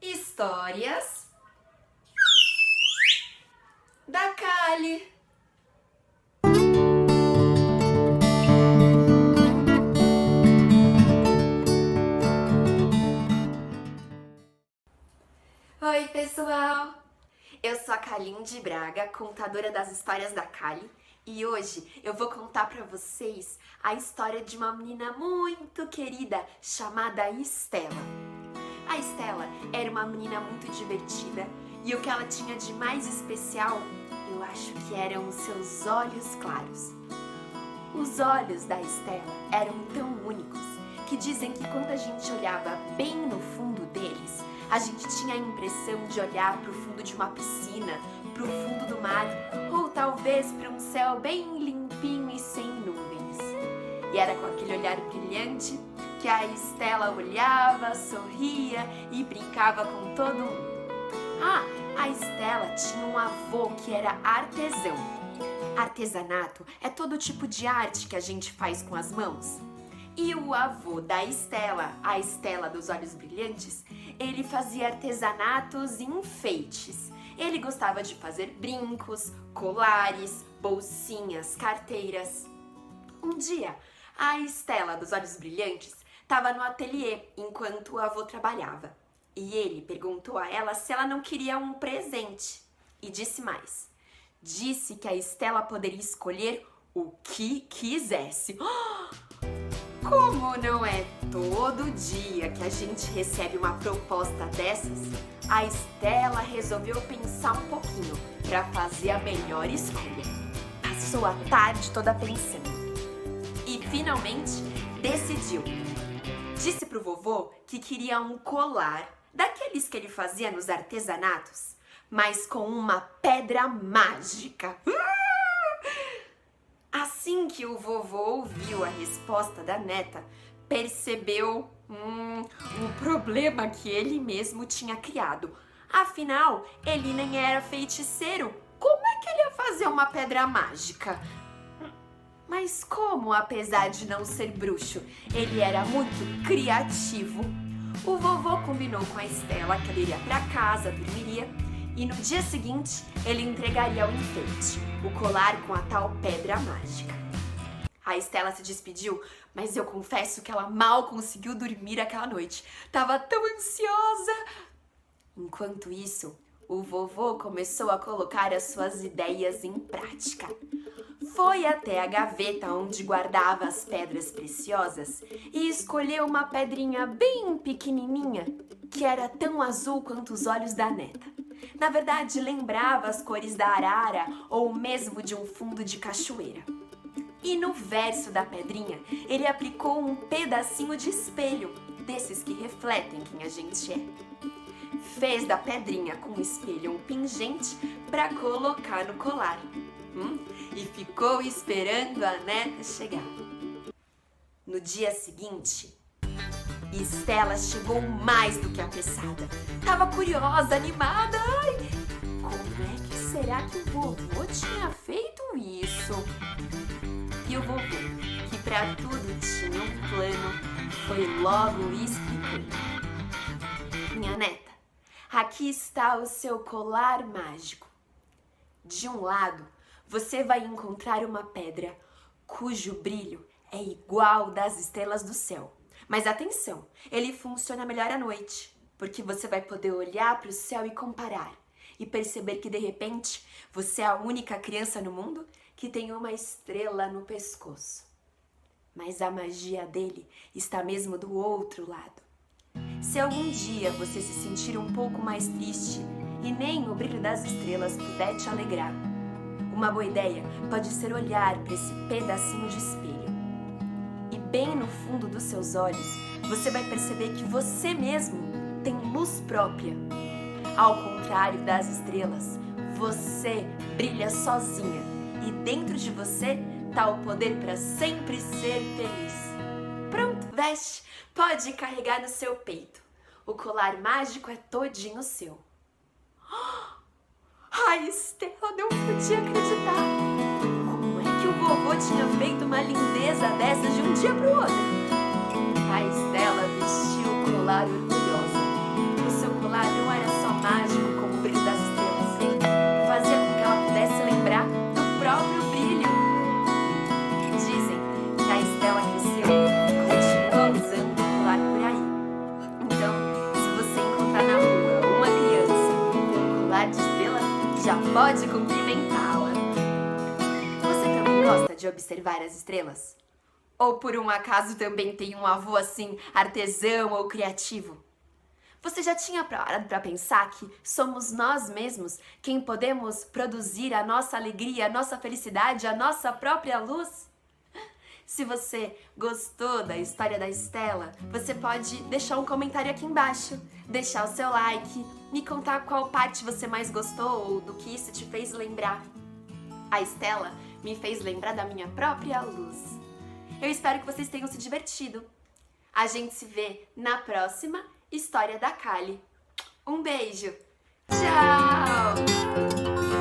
Histórias da Kali. Oi, pessoal! Eu sou a Kaline de Braga, contadora das histórias da Kali, e hoje eu vou contar pra vocês a história de uma menina muito querida chamada Estela. A Estela era uma menina muito divertida e o que ela tinha de mais especial, eu acho que eram os seus olhos claros. Os olhos da Estela eram tão únicos que dizem que quando a gente olhava bem no fundo deles, a gente tinha a impressão de olhar para o fundo de uma piscina, para o fundo do mar ou talvez para um céu bem limpinho e sem nuvens. E era com aquele olhar brilhante que a Estela olhava, sorria e brincava com todo mundo. A Estela tinha um avô que era artesão. Artesanato é todo tipo de arte que a gente faz com as mãos. E o avô da Estela, a Estela dos olhos brilhantes, ele fazia artesanatos e enfeites. Ele gostava de fazer brincos, colares, bolsinhas, carteiras. Um dia, a Estela dos olhos brilhantes estava no ateliê enquanto o avô trabalhava. E ele perguntou a ela se ela não queria um presente. E disse mais. Disse que a Estela poderia escolher o que quisesse. Como não é todo dia que a gente recebe uma proposta dessas, a Estela resolveu pensar um pouquinho para fazer a melhor escolha. Passou a tarde toda pensando e finalmente decidiu. Disse pro vovô que queria um colar daqueles que ele fazia nos artesanatos, mas com uma pedra mágica. Assim que o vovô ouviu a resposta da neta, percebeu um problema que ele mesmo tinha criado. Afinal, ele nem era feiticeiro. Como é que ele ia fazer uma pedra mágica? Mas como, apesar de não ser bruxo, ele era muito criativo, o vovô combinou com a Estela que ele iria para casa, dormiria, e no dia seguinte ele entregaria o enfeite, o colar com a tal pedra mágica. A Estela se despediu, mas eu confesso que ela mal conseguiu dormir aquela noite. Tava tão ansiosa. Enquanto isso, o vovô começou a colocar as suas ideias em prática. Foi até a gaveta onde guardava as pedras preciosas e escolheu uma pedrinha bem pequenininha, que era tão azul quanto os olhos da neta. Na verdade, lembrava as cores da arara ou mesmo de um fundo de cachoeira. E no verso da pedrinha, ele aplicou um pedacinho de espelho, desses que refletem quem a gente é. Fez da pedrinha com o espelho um pingente para colocar no colar. E ficou esperando a neta chegar. No dia seguinte, Estela chegou mais do que apressada. Tava curiosa, animada. Ai, como é que será que o vovô tinha feito isso? E o vovô, que pra tudo tinha um plano, foi logo explicando. Minha neta, aqui está o seu colar mágico. De um lado, você vai encontrar uma pedra cujo brilho é igual das estrelas do céu. Mas atenção, ele funciona melhor à noite, porque você vai poder olhar para o céu e comparar e perceber que de repente você é a única criança no mundo que tem uma estrela no pescoço. Mas a magia dele está mesmo do outro lado. Se algum dia você se sentir um pouco mais triste e nem o brilho das estrelas puder te alegrar, uma boa ideia pode ser olhar para esse pedacinho de espelho. E bem no fundo dos seus olhos, você vai perceber que você mesmo tem luz própria. Ao contrário das estrelas, você brilha sozinha e dentro de você está o poder para sempre ser feliz. Pronto, veste, pode carregar no seu peito. O colar mágico é todinho seu. A Estela não podia acreditar. Como é que o vovô tinha feito uma lindeza dessa de um dia para o outro? A Estela vestiu o colar orgulhosa. O seu colar pode cumprimentá-la. Você também gosta de observar as estrelas? Ou por um acaso também tem um avô assim, artesão ou criativo? Você já tinha parado para pensar que somos nós mesmos quem podemos produzir a nossa alegria, a nossa felicidade, a nossa própria luz? Se você gostou da história da Estela, você pode deixar um comentário aqui embaixo, deixar o seu like, me contar qual parte você mais gostou ou do que isso te fez lembrar. A Estela me fez lembrar da minha própria luz. Eu espero que vocês tenham se divertido. A gente se vê na próxima História da Kali. Um beijo! Tchau!